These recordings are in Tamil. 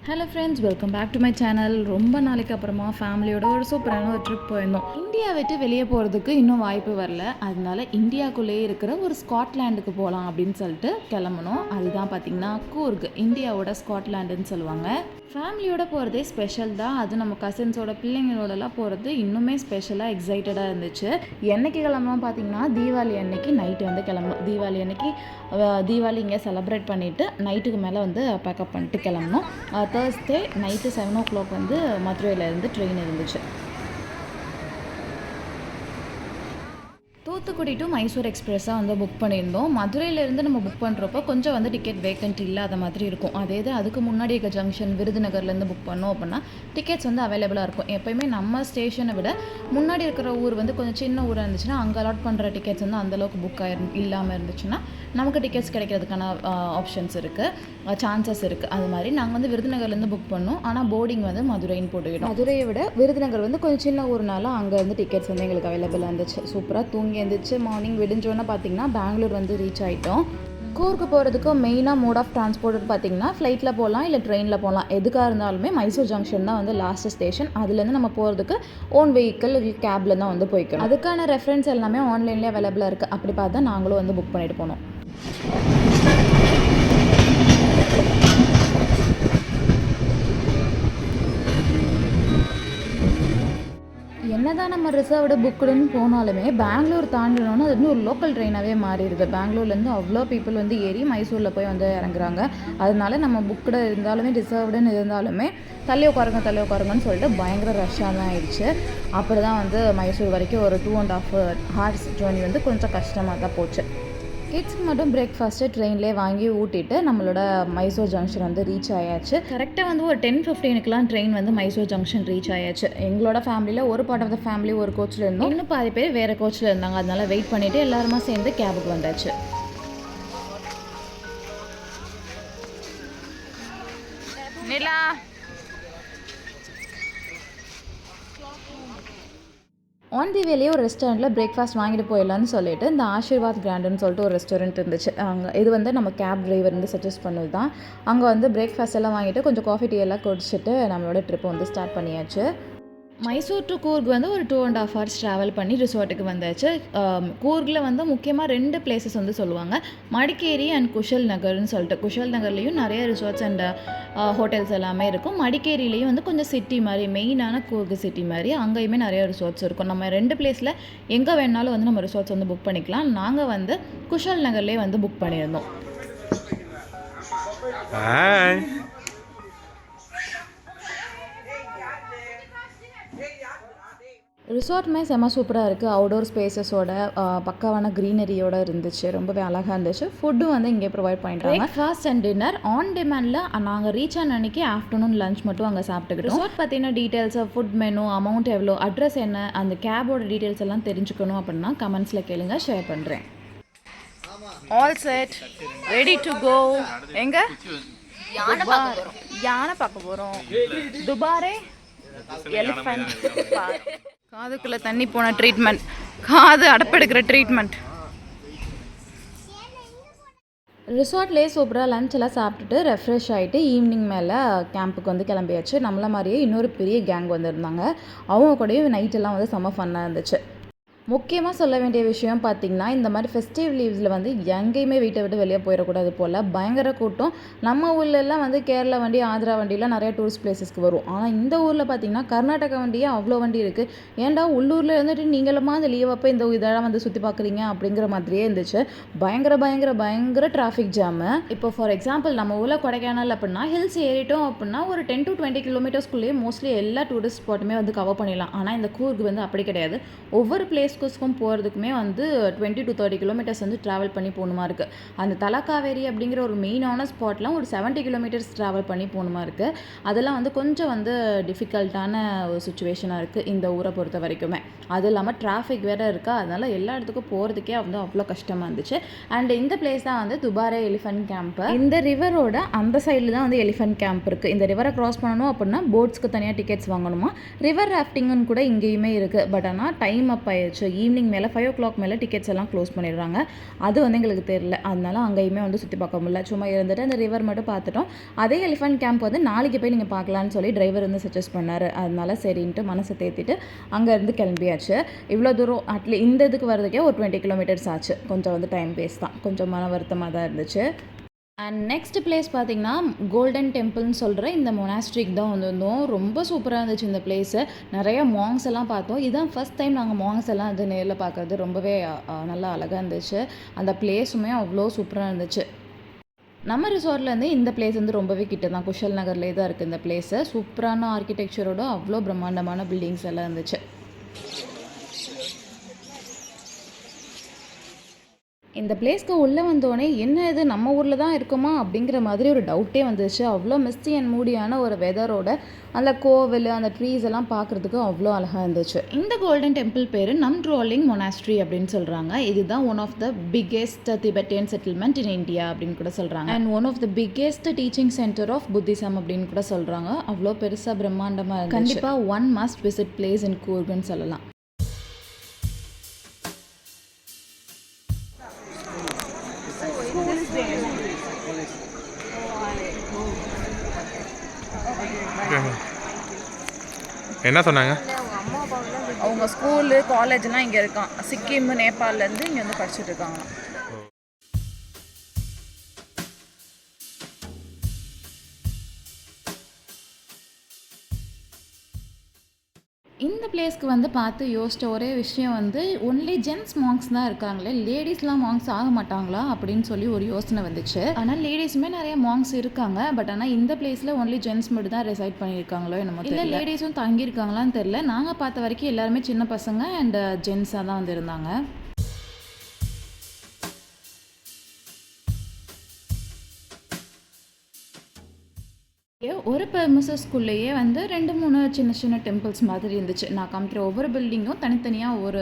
Hello friends, welcome back to my channel. ரொம்ப நாளைக்கு அப்புறமா ஃபேமிலியோட ஒரு சூப்பரான ஒரு ட்ரிப் போயிருந்தோம். இந்தியா விட்டு வெளியே போகிறதுக்கு இன்னும் வாய்ப்பு வரல. அதனால இந்தியாவுக்குள்ளேயே இருக்கிற ஒரு ஸ்காட்லாண்டுக்கு போகலாம் அப்படின்னு சொல்லிட்டு கிளம்பணும். அதுதான் பார்த்திங்கன்னா கூர்க், இந்தியாவோட ஸ்காட்லாண்டுன்னு சொல்லுவாங்க. ஃபேமிலியோட போகிறதே ஸ்பெஷல் தான். அது நம்ம கசின்ஸோட பிள்ளைங்களோடலாம் போகிறது இன்னுமே ஸ்பெஷலாக எக்ஸைட்டடாக இருந்துச்சு. என்னைக்கு கிளம்பணும் பார்த்திங்கன்னா தீபாவளி அன்னைக்கு நைட்டு வந்து கிளம்பணும். தீபாவளி அன்னைக்கு தீபாவளி இங்கே செலிப்ரேட் பண்ணிவிட்டு நைட்டுக்கு மேலே வந்து பேக்கப் பண்ணிட்டு கிளம்பணும். தேர்ஸ்டே நைட்டு 7 o'clock வந்து மதுரையிலேருந்து ட்ரெயின் இருந்துச்சு. தூத்துக்குடி டு மைசூர் எக்ஸ்பிரஸாக வந்து புக் பண்ணியிருந்தோம். மதுரையிலேருந்து நம்ம புக் பண்ணுறப்போ கொஞ்சம் வந்து டிக்கெட் வேக்கன்ட் இல்லாத மாதிரி இருக்கும். அதே இது அதுக்கு முன்னாடி இருக்க ஜங்ஷன் விருதுநகர்லேருந்து புக் பண்ணோம் அப்படின்னா டிக்கெட்ஸ் வந்து அவைலபிளாக இருக்கும். எப்போயுமே நம்ம ஸ்டேஷனை விட முன்னாடி இருக்கிற ஊர் வந்து கொஞ்சம் சின்ன ஊராக இருந்துச்சுன்னா அங்கே அலாட் பண்ணுற டிக்கெட்ஸ் வந்து அந்தளவுக்கு புக் இல்லாமல் இருந்துச்சுன்னா நமக்கு டிக்கெட்ஸ் கிடைக்கிறதுக்கான ஆப்ஷன்ஸ் இருக்குது, சான்சஸ் இருக்குது. அது மாதிரி நாங்கள் வந்து விருதுநகர்லேருந்து புக் பண்ணோம். ஆனால் போர்டிங் வந்து மதுரைன்னு போட்டுக்கிட்டோம். மதுரையை விட விருதுநகர் வந்து கொஞ்சம் சின்ன ஊர்னால அங்கே வந்து டிக்கெட்ஸ் வந்து எங்களுக்கு அவைலபிளாக இருந்துச்சு. சூப்பராக தூங்கி எழுந்திரிச்சு மார்னிங் விடிஞ்சோன்னு பார்த்தீங்கன்னா பெங்களூர் வந்து ரீச் ஆகிட்டோம். கூர்க்கு போகிறதுக்கு மெயினாக மோட் ஆஃப் டிரான்ஸ்போர்ட் பார்த்தீங்கன்னா ஃப்ளைட்டில் போகலாம், இல்லை ட்ரெயினில் போகலாம். எதுக்காக இருந்தாலுமே மைசூர் ஜங்ஷன் தான் வந்து லாஸ்ட் ஸ்டேஷன். அதுலேருந்து நம்ம போகிறதுக்கு ஓன் வெஹிக்கிள் கேபில் தான் வந்து போய்க்கணும். அதுக்கான ரெஃபரன்ஸ் எல்லாமே ஆன்லைன்லேயே அவைலபிளாக இருக்குது. அப்படி பார்த்தா நாங்களும் வந்து புக் பண்ணிட்டு போனோம். என்னதான் நம்ம ரிசர்வ்டு புக்குடுன்னு போனாலுமே பெங்களூர் தாண்டினோன்னா அது வந்து ஒரு லோக்கல் ட்ரெயினாகவே மாறிடுது. பெங்களூர்லேருந்து அவ்வளோ பீப்புள் வந்து ஏறி மைசூரில் போய் வந்து இறங்குறாங்க. அதனால நம்ம புக்குடு இருந்தாலுமே ரிசர்வ்டுன்னு இருந்தாலுமே தள்ளி உட்காருங்கன்னு சொல்லிட்டு பயங்கர ரஷ்ஷாக தான் ஆயிடுச்சு. அப்படி தான் வந்து மைசூர் வரைக்கும் ஒரு 2.5 hours ஜேர்னி வந்து கொஞ்சம் கஷ்டமாக தான் போச்சு. கிட்ஸ்க்கு மட்டும் பிரேக்ஃபாஸ்ட்டு ட்ரெயின்லேயே வாங்கி ஊட்டிட்டு நம்மளோட மைசூர் ஜங்ஷன் வந்து ரீச் ஆயாச்சு. கரெக்டாக வந்து ஒரு 10:15 ட்ரெயின் வந்து மைசூர் ஜங்ஷன் ரீச் ஆயாச்சு. எங்களோட ஃபேமிலியில் ஒரு பார்ட் ஆஃப் த ஃபேமிலி ஒரு கோச்சில் இருந்தோம், இன்னும் பாதி பேர் வேறு கோச்சில் இருந்தாங்க. அதனால வெயிட் பண்ணிவிட்டு எல்லாருமா சேர்ந்து கேபுக்கு வந்தாச்சு. நிலா ஆன் தி வேலையே ஒரு ரெஸ்டாரண்ட்டில் பிரேக்ஃபாஸ்ட் வாங்கிட்டு போயிடலான்னு சொல்லிட்டு இந்த ஆஷிர்வாத் கிராண்டுன்னு சொல்லிட்டு ஒரு ரெஸ்டாரண்ட் இருந்துச்சு. அங்கே இது வந்து நம்ம கேப் டிரைவர் வந்து சஜஸ்ட் பண்ணது தான். அங்கே வந்து பிரேக்ஃபாஸ்ட் எல்லாம் வாங்கிட்டு கொஞ்சம் காஃபி டீ எல்லாம் குடிச்சிட்டு நம்மளோட ட்ரிப்பை வந்து ஸ்டார்ட் பண்ணியாச்சு. மைசூர் டு கூர்க் வந்து ஒரு 2.5 hours ட்ராவல் பண்ணி ரிசார்ட்டுக்கு வந்தாச்சு. கூர்கில் வந்து முக்கியமாக 2 பிளேசஸ் வந்து சொல்லுவாங்க, மடிக்கேரி அண்ட் குஷல் நகர்னு சொல்லிட்டு. குஷல் நகர்லேயும் நிறைய ரிசார்ட்ஸ் அண்ட் ஹோட்டல்ஸ் எல்லாமே இருக்கும். மடிக்கேரியிலையும் வந்து கொஞ்சம் சிட்டி மாதிரி, மெயினான கூர்க் சிட்டி மாதிரி அங்கேயுமே நிறைய ரிசார்ட்ஸ் இருக்கும். நம்ம 2 பிளேஸில் எங்கே வேணாலும் வந்து நம்ம ரிசார்ட்ஸ் வந்து புக் பண்ணிக்கலாம். நாங்கள் வந்து குஷல் நகர்லேயே வந்து புக் பண்ணியிருந்தோம். ரிசார்ட்டுமே செம்ம சூப்பராக இருக்குது. அவுடோர் ஸ்பேசஸோட பக்காவான க்ரீனரியோடு இருந்துச்சு. ரொம்பவே அழகாக இருந்துச்சு. ஃபுட்டும் வந்து இங்கே ப்ரொவைட் பண்ணிட்டாங்க. பிரேக்ஃபாஸ்ட் அண்ட் டின்னர் ஆன் டிமாண்டில் நாங்கள் ரீச் ஆன அன்றைக்கி ஆஃப்டர்நூன் லஞ்ச் மட்டும் அங்கே சாப்பிட்டுக்கிட்டோம். ரிசார்ட் பற்றின டீட்டெயில்ஸ், ஃபுட் மெனு, அமௌண்ட் எவ்வளோ, அட்ரஸ் என்ன, அந்த கேபோட டீட்டெயில்ஸ் எல்லாம் தெரிஞ்சுக்கணும் அப்படின்னா கமெண்ட்ஸில் கேளுங்க, ஷேர் பண்ணுறேன். All set, ready to go. எங்கே யானை பார்க்க போகிறோம். Dubare elephant park. காதுக்குள்ளே தண்ணி போன ட்ரீட்மெண்ட், காது அடப்பெடுக்கிற ட்ரீட்மெண்ட். ரிசார்ட்லேயே சூப்பராக லஞ்ச் எல்லாம் சாப்பிட்டுட்டு ரெஃப்ரெஷ் ஆகிட்டு ஈவினிங் மேலே கேம்புக்கு வந்து கிளம்பியாச்சு. நம்மள மாதிரியே இன்னொரு பெரிய கேங் வந்துருந்தாங்க. அவங்க கூடயும் நைட்டெல்லாம் வந்து செம்ம ஃபன்னாக இருந்துச்சு. முக்கியமாக சொல்ல வேண்டிய விஷயம் பார்த்திங்கன்னா, இந்த மாதிரி ஃபெஸ்டிவ் லீவ்ஸில் வந்து எங்கேயுமே வீட்டை விட்டு வெளியே போயிடக்கூடாது போல். பயங்கர கூட்டம். நம்ம ஊர்லெல்லாம் வந்து கேரளா வண்டி, ஆந்திரா வண்டிலாம் நிறைய டூரிஸ்ட் பிளேஸஸ்க்கு வரும். ஆனால் இந்த ஊரில் பார்த்திங்கன்னா கர்நாடகா வண்டியே அவ்வளோ வண்டி இருக்குது. ஏன்டா உள்ளூரில் இருந்துட்டு நீங்களுமா அந்த லீவ் அப்போ இந்த இதெல்லாம் வந்து சுற்றி பார்க்குறீங்க அப்படிங்கிற மாதிரியே இருந்துச்சு. பயங்கர டிராஃபிக் ஜாமு. இப்போ ஃபார் எக்ஸாம்பிள் நம்ம ஊரில் கொடைக்கானல் அப்படின்னா ஹில்ஸ் ஏறிட்டோம் அப்படின்னா ஒரு 10 to 20 kilometersக்குள்ளேயே மோஸ்ட்லி எல்லா டூரிஸ்ட் ஸ்பாட்டுமே வந்து கவர் பண்ணிடலாம். ஆனால் இந்த கூர்க் வந்து அப்படி கிடையாது. ஒவ்வொரு பிளேஸ்க்கும் போகிறதுக்குமே வந்து 20 to 30 kilometers வந்து ட்ராவல் பண்ணி போகணுமா இருக்குது. அந்த தலக்காவேரி அப்படிங்கிற ஒரு மெயினான ஸ்பாட்லாம் ஒரு 70 kilometers ட்ராவல் பண்ணி போகணுமா இருக்குது. அதெல்லாம் வந்து கொஞ்சம் வந்து டிஃபிகல்ட்டான ஒரு சுச்சுவேஷனாக இருக்குது இந்த ஊரை பொறுத்த வரைக்குமே. அது இல்லாமல் டிராஃபிக் வேறு இருக்கா, அதனால் எல்லா இடத்துக்கும் போகிறதுக்கே வந்து அவ்வளோ கஷ்டமாக இருந்துச்சு. அண்ட் இந்த பிளேஸ் தான் வந்து துபாரே எலிஃபண்ட் கேம்ப்பு. இந்த ரிவரோட அந்த சைடில் தான் வந்து எலிஃபண்ட் கேம்ப் இருக்குது. இந்த ரிவரை க்ராஸ் பண்ணணும் அப்படின்னா போட்ஸ்க்கு தனியாக டிக்கெட்ஸ் வாங்கணுமா. ரிவர் ராஃப்டிங்குன்னு கூட இங்கேயுமே இருக்குது. பட் ஆனால் டைம் அப் ஆயிடுச்சு. இருந்துச்சு. ஈவினிங் மேலே 5 o'clock மேலே டிக்கெட்ஸ் எல்லாம் க்ளோஸ் பண்ணிடுறாங்க. அது வந்து எங்களுக்கு தெரியல. அதனால அங்கேயுமே வந்து சுற்றி பார்க்க முடியல. சும்மா இருந்துட்டு அந்த ரிவர் மட்டும் பார்த்துட்டோம். அதே எலிஃபண்ட் கேம்ப் வந்து நாளைக்கு போய் நீங்கள் பார்க்கலான்னு சொல்லி டிரைவர் வந்து சஜஸ்ட் பண்ணார். அதனால சரின்ட்டு மனசை தேத்திட்டு அங்கேருந்து கிளம்பியாச்சு. இவ்வளோ தூரம் இந்த இதுக்கு வரதுக்கே ஒரு 20 kilometers ஆச்சு. கொஞ்சம் வந்து டைம் வேஸ்ட் தான். கொஞ்சம் மன வருத்தமாக தான் இருந்துச்சு. அண்ட் நெக்ஸ்ட் பிளேஸ் பார்த்திங்கன்னா கோல்டன் டெம்பிள்னு சொல்கிற இந்த மொனாஸ்ட்ரிக் தான் வந்திருந்தோம். ரொம்ப சூப்பராக இருந்துச்சு இந்த பிளேஸு. நிறைய மாங்ஸ் எல்லாம் பார்த்தோம். இதுதான் ஃபஸ்ட் டைம் நாங்கள் மாங்ஸ் எல்லாம் அது நேரில் பார்க்குறது. ரொம்பவே நல்லா அழகாக இருந்துச்சு. அந்த பிளேஸுமே அவ்வளோ சூப்பராக இருந்துச்சு. நம்ம ரிசார்ட்லேருந்து இந்த பிளேஸ் வந்து ரொம்பவே கிட்ட தான். குஷல் நகர்லேயே தான் இருக்குது இந்த பிளேஸு. சூப்பரான ஆர்கிடெக்சரோட அவ்வளோ பிரம்மாண்டமான பில்டிங்ஸ் எல்லாம் இருந்துச்சு. இந்த பிளேஸ்க்கு உள்ளே வந்தோடனே என்ன இது நம்ம ஊரில் தான் இருக்குமா அப்படிங்கிற மாதிரி ஒரு டவுட்டே வந்துச்சு. அவ்வளோ மிஸ்டி அண்ட் மூடியான ஒரு வெதரோட அந்த கோவில் அந்த ட்ரீஸ் எல்லாம் பார்க்குறதுக்கு அவ்வளோ அழகாக இருந்துச்சு. இந்த கோல்டன் டெம்பிள் பேர் நம்ட்ரோலிங் மொனாஸ்ட்ரி அப்படின்னு சொல்கிறாங்க. இதுதான் one of the biggest Tibetan settlement in India அப்படின்னு கூட சொல்கிறாங்க. And one of the biggest teaching centre of Buddhism அப்படின்னு கூட சொல்கிறாங்க. அவ்வளோ பெருசாக பிரம்மாண்டமாக இருந்துச்சு. கண்டிப்பாக one must visit place in கூர்க்னு சொல்லலாம். என்ன சொன்னாங்க? அவங்க ஸ்கூலு காலேஜ்லாம் இங்கே இருக்கான். சிக்கிம் நேபாளிலேருந்து இங்கே வந்து படிச்சுட்டு இருக்காங்க. இந்த பிளேஸ்க்கு வந்து பார்த்து யோசித்த ஒரே விஷயம் வந்து ஒன்லி ஜென்ஸ் மாங்ஸ் தான் இருக்காங்களே, லேடிஸ்லாம் மாங்ஸ் ஆக மாட்டாங்களா அப்படின்னு சொல்லி ஒரு யோசனை வந்துச்சு. ஆனால் லேடிஸுமே நிறைய மாங்ஸ் இருக்காங்க. பட் ஆனால் இந்த பிளேஸில் ஒன்லி ஜென்ஸ் மட்டும் தான் ரெசைட் பண்ணியிருக்காங்களோ என்னமோ இல்லை, லேடிஸும் தங்கியிருக்காங்களான்னு தெரில. நாங்கள் பார்த்த வரைக்கும் எல்லாருமே சின்ன பசங்க அண்ட் ஜென்ஸாக தான் வந்து இருந்தாங்க. ஒரு பெர்மிசஸ்குள்ளேயே வந்து 2-3 சின்ன சின்ன டெம்பிள்ஸ் மாதிரி இருந்துச்சு. நான் காமிக்கிற ஒவ்வொரு பில்டிங்கும் தனித்தனியாக ஒரு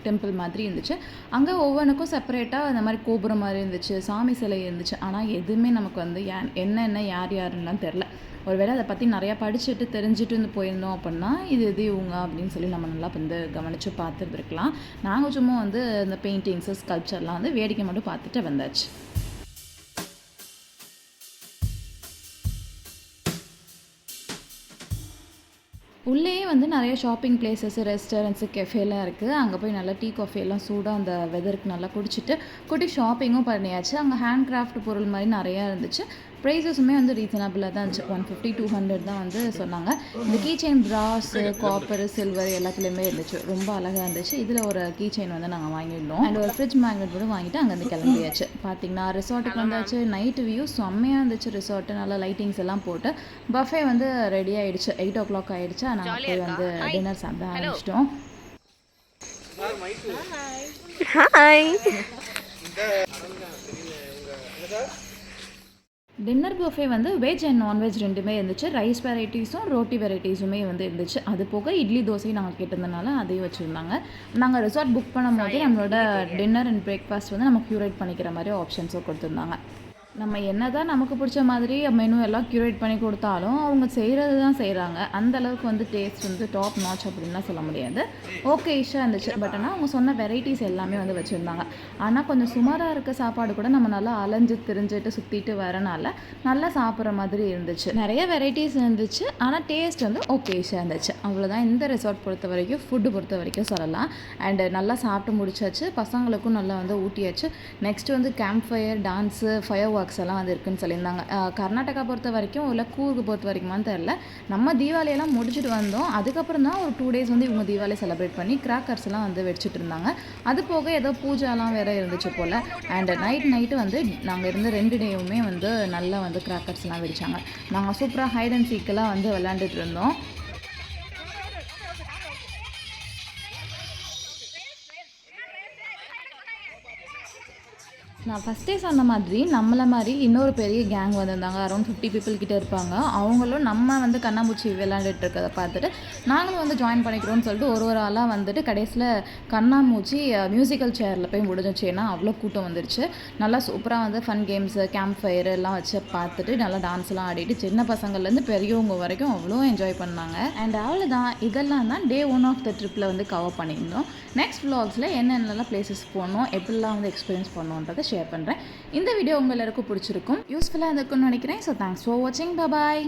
டெம்பிள் மாதிரி இருந்துச்சு. அங்கே ஒவ்வொன்றுக்கும் செப்பரேட்டாக அந்த மாதிரி கோபுரம் மாதிரி இருந்துச்சு, சாமி சிலை இருந்துச்சு. ஆனால் எதுவுமே நமக்கு வந்து என்னென்ன யாருன்னுலாம் தெரில. ஒருவேளை அதை பற்றி நிறையா படிச்சுட்டு தெரிஞ்சுட்டு வந்து போயிருந்தோம் அப்படின்னா இது இவங்க அப்படின்னு சொல்லி நம்ம நல்லா வந்து கவனித்து பார்த்துருந்துருக்கலாம். நாங்கள் சும்மா வந்து இந்த பெயிண்டிங்ஸு ஸ்கல்ப்சர்லாம் வந்து வேடிக்கை மட்டும் பார்த்துட்டு வந்தாச்சு. உள்ளேயே வந்து நிறைய ஷாப்பிங் பிளேசஸ், ரெஸ்டாரண்ட்ஸு, கெஃபேலாம் இருக்குது. அங்கே போய் நல்லா டீ காஃபி எல்லாம் சூடாக அந்த வெதருக்கு நல்லா குடிச்சிட்டு குட்டி ஷாப்பிங்கும் பண்ணியாச்சு. அங்கே ஹேண்ட் கிராஃப்ட் பொருள் மாதிரி நிறையா இருந்துச்சு. ப்ரைஸஸுமே வந்து ரீசனபிளாக தான் இருந்துச்சு. 150-200 தான் வந்து சொன்னாங்க. இந்த key chain brass, copper, silver எல்லாத்துலேயுமே இருந்துச்சு. ரொம்ப அழகாக இருந்துச்சு. இதில் ஒரு கீ செயின் வந்து நாங்கள் வாங்கியிருந்தோம். அண்ட் ஒரு ஃப்ரிட்ஜ் மேக்னெட் கூட வாங்கிட்டு அங்கேருந்து கிளம்பியாச்சு. பார்த்திங்கன்னா ரிசார்ட்டுக்கு வந்தாச்சு. நைட்டு வியூ செம்மையாக இருந்துச்சு. ரிசார்ட்டு நல்லா லைட்டிங்ஸ் எல்லாம் போட்டு பஃபே வந்து ரெடி ஆகிடுச்சு. 8 o'clock ஆகிடுச்சு. நாங்கள் போய் வந்து டின்னர் சாப்பிட ஆரம்பிச்சிட்டோம். டின்னர் பஃபே வந்து வெஜ் அண்ட் நான்வெஜ் ரெண்டுமே இருந்துச்சு. ரைஸ் வெரைட்டிஸும் ரோட்டி வெரைட்டிஸுமே வந்து இருந்துச்சு. அது போக இட்லி தோசையும் நாங்கள் கேட்டிருந்தனால அதையும் வச்சுருந்தாங்க. நாங்கள் ரிசார்ட் புக் பண்ணும்போது நம்மளோட டின்னர் அண்ட் பிரேக்ஃபாஸ்ட் வந்து நம்ம க்யூரேட் பண்ணிக்கிற மாதிரி ஆப்ஷன்ஸும் கொடுத்துருந்தாங்க. நம்ம என்ன தான் நமக்கு பிடிச்ச மாதிரி மெனு எல்லாம் க்யூரேட் பண்ணி கொடுத்தாலும் அவங்க செய்கிறது தான் செய்கிறாங்க. அந்தளவுக்கு வந்து டேஸ்ட் வந்து டாப் நாச் அப்படின்லாம் சொல்ல முடியாது. ஓகே இஷ்ஷாக இருந்துச்சு. பட் ஆனால் அவங்க சொன்ன வெரைட்டிஸ் எல்லாமே வந்து வச்சுருந்தாங்க. ஆனால் கொஞ்சம் சுமாராக இருக்க சாப்பாடு கூட நம்ம நல்லா அலைஞ்சு திரிஞ்சுட்டு சுற்றிட்டு வரனால நல்லா சாப்பிட்ற மாதிரி இருந்துச்சு. நிறைய வெரைட்டிஸ் இருந்துச்சு. ஆனால் டேஸ்ட் வந்து ஓகே இஷ்ஷாக இருந்துச்சு. அவ்வளோதான் இந்த ரிசார்ட் பொறுத்த வரைக்கும், ஃபுட்டு பொறுத்த வரைக்கும் சொல்லலாம். அண்டு நல்லா சாப்பிட்டு முடிச்சாச்சு. பசங்களுக்கும் நல்லா வந்து ஊட்டியாச்சு. நெக்ஸ்ட் வந்து camp fire, dance, fire works எல்லாம் வந்து இருக்குன்னு சொல்லியிருந்தாங்க. கர்நாடகா பொறுத்த வரைக்கும் இல்லை கூர்க்கு பொறுத்த வரைக்குமான்னு தெரில. நம்ம தீபாவளியெல்லாம் முடிச்சுட்டு வந்தோம். அதுக்கப்புறம் தான் ஒரு 2 days வந்து இவங்க தீபாவளி செலிப்ரேட் பண்ணி கிராக்கர்ஸ் எல்லாம் வந்து வச்சுட்டு இருந்தாங்க. அது போக ஏதோ பூஜாலாம் வேறு இருந்துச்சு போல். அண்ட் நைட்டு வந்து நாங்கள் இருந்த 2 டேவுமே வந்து நல்லா வந்து கிராக்கர்ஸ்லாம் வெடிச்சாங்க. நாங்கள் சூப்பராக ஹைட் அண்ட் சீக்கெல்லாம் வந்து விளையாண்டுட்டு இருந்தோம். நான் ஃபஸ்ட்டே சொன்ன மாதிரி நம்மளை மாதிரி இன்னொரு பெரிய கேங் வந்திருந்தாங்க. அரௌண்ட் 50 பீப்புள் கிட்ட இருப்பாங்க. அவங்களும் நம்ம வந்து கண்ணாமூச்சி விளையாண்டுட்டு இருக்கிறத பார்த்துட்டு நாங்களும் வந்து ஜாயின் பண்ணிக்கிறோம்னு சொல்லிட்டு ஒரு ஆளாக வந்துட்டு கடைசியில் கண்ணாமூச்சி மியூசிக்கல் சேரில் போய் முடிஞ்சிச்சு. ஏன்னா அவ்வளோ கூட்டம் வந்துருச்சு. நல்லா சூப்பராக வந்து ஃபன் கேம்ஸு, கேம்ப் ஃபயர் எல்லாம் வச்சு பார்த்துட்டு நல்லா டான்ஸ்லாம் ஆடிட்டு சின்ன பசங்கள்லேருந்து பெரியவங்க வரைக்கும் அவ்வளோ என்ஜாய் பண்ணாங்க. அண்ட் அவ்வளோதான், இதெல்லாம் தான் டே 1 ஆஃப் த ட்ரிப்பில் வந்து கவர் பண்ணியிருந்தோம். நெக்ஸ்ட் vlogsல என்னென்னலாம் பிளேசஸ் போனோம், எப்படிலாம் வந்து எக்ஸ்பீரியன்ஸ் பண்ணோன்றதை ஷேர் பண்ணுறேன். இந்த வீடியோ உங்கள் எல்லாருக்கும் பிடிச்சிருக்கும், யூஸ்ஃபுல்லாக இருந்திருக்கும்னு நினைக்கிறேன். ஸோ தேங்க்ஸ் ஃபார் வாட்சிங். பாய்.